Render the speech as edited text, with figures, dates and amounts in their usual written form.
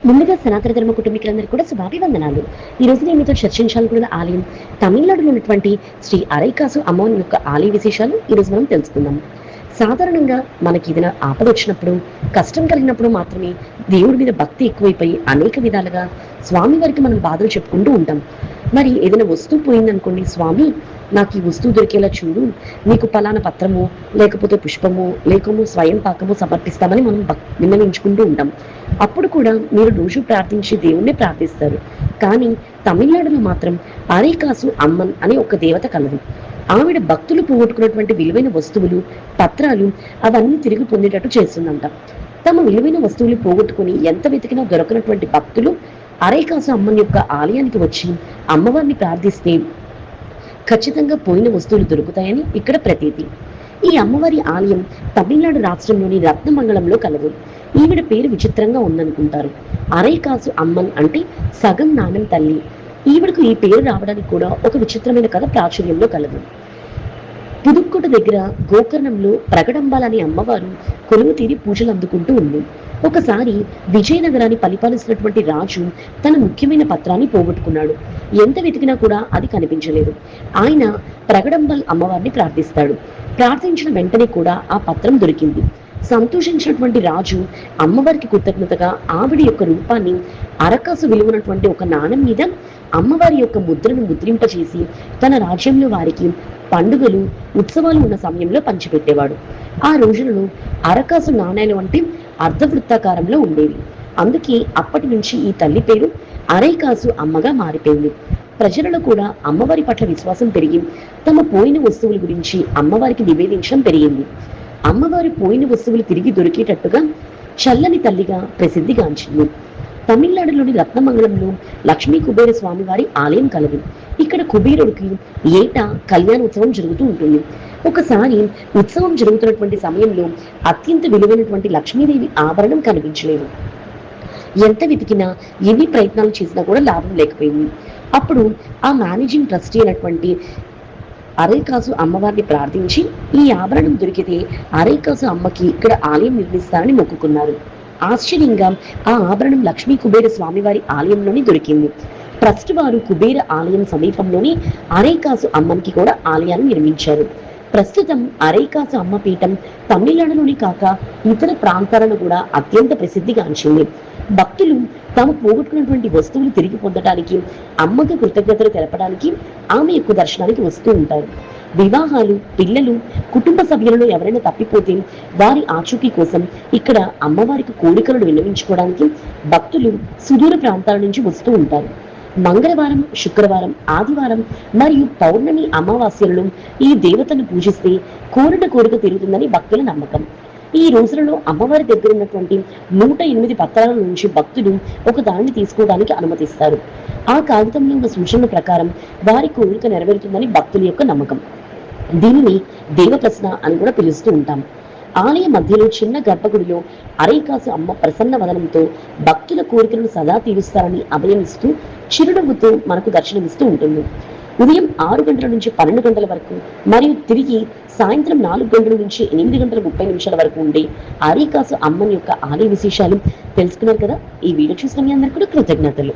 ముందుగా సనాతన ధర్మ కుటుంబీకులందరూ కూడా శుభాభివందనాలు. ఈ రోజు నేను మీతో చర్చించాలనుకున్న ఆలయం తమిళనాడులో ఉన్నటువంటి శ్రీ అరైకాసు అమ్మవారి యొక్క ఆలయ విశేషాలు ఈ రోజు మనం తెలుసుకుందాం. సాధారణంగా మనకి ఏదైనా ఆపద వచ్చినప్పుడు, కష్టం కలిగినప్పుడు మాత్రమే దేవుడి మీద భక్తి ఎక్కువైపోయి అనేక విధాలుగా స్వామివారికి మనం బాధలు చెప్పుకుంటూ ఉంటాం. మరి ఏదైనా వస్తువు పోయిందనుకోండి, స్వామి నాకు ఈ వస్తువు దొరికేలా చూడు, నీకు పలానా పత్రము లేకపోతే పుష్పము లేకము స్వయం పాకము సమర్పిస్తామని మనం విన్నవించుకుంటూ ఉంటాం. అప్పుడు కూడా మీరు రోజు ప్రార్థించి దేవుణ్ణే ప్రార్థిస్తారు. కానీ తమిళనాడులో మాత్రం అరైకాసు అమ్మన్ అనే ఒక దేవత కలదు. ఆవిడ భక్తులు పోగొట్టుకున్నటువంటి విలువైన వస్తువులు, పత్రాలు అవన్నీ తిరిగి పొందేటట్టు చేస్తుందంట. తమ విలువైన వస్తువులు పోగొట్టుకుని ఎంత వెతికినా దొరకనటువంటి భక్తులు అరైకాసు అమ్మన్ యొక్క ఆలయానికి వచ్చి అమ్మవారిని ప్రార్థిస్తే ఖచ్చితంగా పోయిన వస్తువులు దొరుకుతాయని ఇక్కడ ప్రతీతి. ఈ అమ్మవారి ఆలయం తమిళనాడు రాష్ట్రంలోని రత్నమంగళంలో కలదు. ఈవిడ పేరు విచిత్రంగా ఉందనుకుంటారు. అరైకాసు అమ్మన్ అంటే సగం నాణం తల్లి. ఈవిడకు ఈ పేరు రావడానికి కూడా ఒక విచిత్రమైన కథ ప్రాచుర్యంలో కలదు. పుదుక్కోట దగ్గర గోకర్ణంలో ప్రగడంబాల్ అనే అమ్మవారు కొలువు తీరి పూజలు అందుకుంటూ ఉంది. ఒకసారి విజయనగరాన్ని పరిపాలిస్తున్నటువంటి రాజు తన ముఖ్యమైన పత్రాన్ని పోగొట్టుకున్నాడు. ఎంత వెతికినా కూడా అది కనిపించలేదు. ఆయన ప్రగడంబల్ అమ్మవారిని ప్రార్థిస్తాడు. ప్రార్థించిన వెంటనే కూడా ఆ పత్రం దొరికింది. సంతోషించినటువంటి రాజు అమ్మవారికి కృతజ్ఞతగా ఆవిడ యొక్క రూపాన్ని అరకాసు విలువనటువంటి ఒక నాణం మీద అమ్మవారి యొక్క ముద్రను ముద్రింపచేసి తన రాజ్యంలో వారికి పండుగలు, ఉత్సవాలు ఉన్న సమయంలో పంచిపెట్టేవాడు. ఆ రోజులలో అరకాసు నాణేలు అంటే అర్ధవృత్తాకారంలో ఉండేవి. అందుకే అప్పటి నుంచి ఈ తల్లి పేరు అరైకాసు అమ్మగా మారిపోయింది. ప్రజలలో కూడా అమ్మవారి పట్ల విశ్వాసం పెరిగి తమ పోయిన వస్తువుల గురించి అమ్మవారికి నివేదించడం పెరిగింది. అమ్మవారి పోయిన వస్తువులు తిరిగి దొరికేటట్టుగా చల్లని తల్లిగా ప్రసిద్ధిగాంచింది. తమిళనాడులోని రత్నమంగళంలో లక్ష్మీ కుబేర స్వామివారి ఆలయం కలదు. ఇక్కడ కుబేరుడికి ఏటా కళ్యాణోత్సవం జరుగుతూ ఉంటుంది. ఒకసారి ఉత్సవం జరుగుతున్నటువంటి సమయంలో అత్యంత విలువైనటువంటి లక్ష్మీదేవి ఆభరణం కనిపించలేదు. ఎంత వెతికినా ఎన్ని ప్రయత్నాలు చేసినా కూడా లాభం లేకపోయింది. అప్పుడు ఆ మేనేజింగ్ ట్రస్టీ అయినటువంటి అరైకాసు అమ్మవారిని ప్రార్థించి ఈ ఆభరణం దొరికితే అరైకాసు అమ్మకి ఇక్కడ ఆలయం నిర్మిస్తారని మొక్కుకున్నారు. ఆశ్చర్యంగా ఆ ఆభరణం లక్ష్మీ కుబేర స్వామివారి ఆలయంలోని దొరికింది. ట్రస్ట్ వారు కుబేర ఆలయం సమీపంలోని అరైకాసు అమ్మకి కూడా ఆలయాన్ని నిర్మించారు. ప్రస్తుతం అరైకాసు అమ్మ పీఠం తమిళనాడులోని కాక ఇతర ప్రాంతాలను కూడా అత్యంత ప్రసిద్ధిగాంచింది. భక్తులు తాము పోగొట్టుకున్నటువంటి వస్తువులు తిరిగి పొందడానికి, అమ్మకు కృతజ్ఞతలు తెలపడానికి ఆమె యొక్క దర్శనానికి వస్తూ ఉంటారు. వివాహాలు, పిల్లలు, కుటుంబ సభ్యులలో ఎవరైనా తప్పిపోతే వారి ఆచూకీ కోసం ఇక్కడ అమ్మవారికి కోరికలను విన్నవించుకోవడానికి భక్తులు సుదూర ప్రాంతాల నుంచి వస్తూ ఉంటారు. మంగళవారం, శుక్రవారం, ఆదివారం మరియు పౌర్ణమి అమావాస్యలను ఈ దేవతను పూజిస్తే కోరిన కోరిక తీరుతుందని భక్తుల నమ్మకం. ఈ రోజులలో అమ్మవారి దగ్గర ఉన్నటువంటి 108 పత్రాల నుంచి భక్తులు ఒక దానిని తీసుకోవడానికి అనుమతిస్తారు. ఆ కాగితంలో ఉన్న సూచనల ప్రకారం వారి కోరిక నెరవేరుతుందని భక్తుల యొక్క నమ్మకం. దీనిని దేవప్రశ్న అని కూడా పిలుస్తూ ఉంటాం. ఆలయ మధ్యలో చిన్న గర్భగుడిలో అరైకాసు అమ్మ ప్రసన్న వదనంతో భక్తుల కోరికలను సదా తీరుస్తారని అభయమిస్తూ చిరునవ్వుతో మనకు దర్శనమిస్తూ ఉంటుంది. ఉదయం 6 గంటల నుంచి 12 గంటల వరకు మరియు తిరిగి సాయంత్రం 4 గంటల నుంచి 8 గంటల 30 నిమిషాల వరకు ఉండే అరైకాసు అమ్మని యొక్క ఆలయ విశేషాలు తెలుసుకున్నారు కదా. ఈ వీడియో చూసిన మీ అందరికీ కూడా కృతజ్ఞతలు.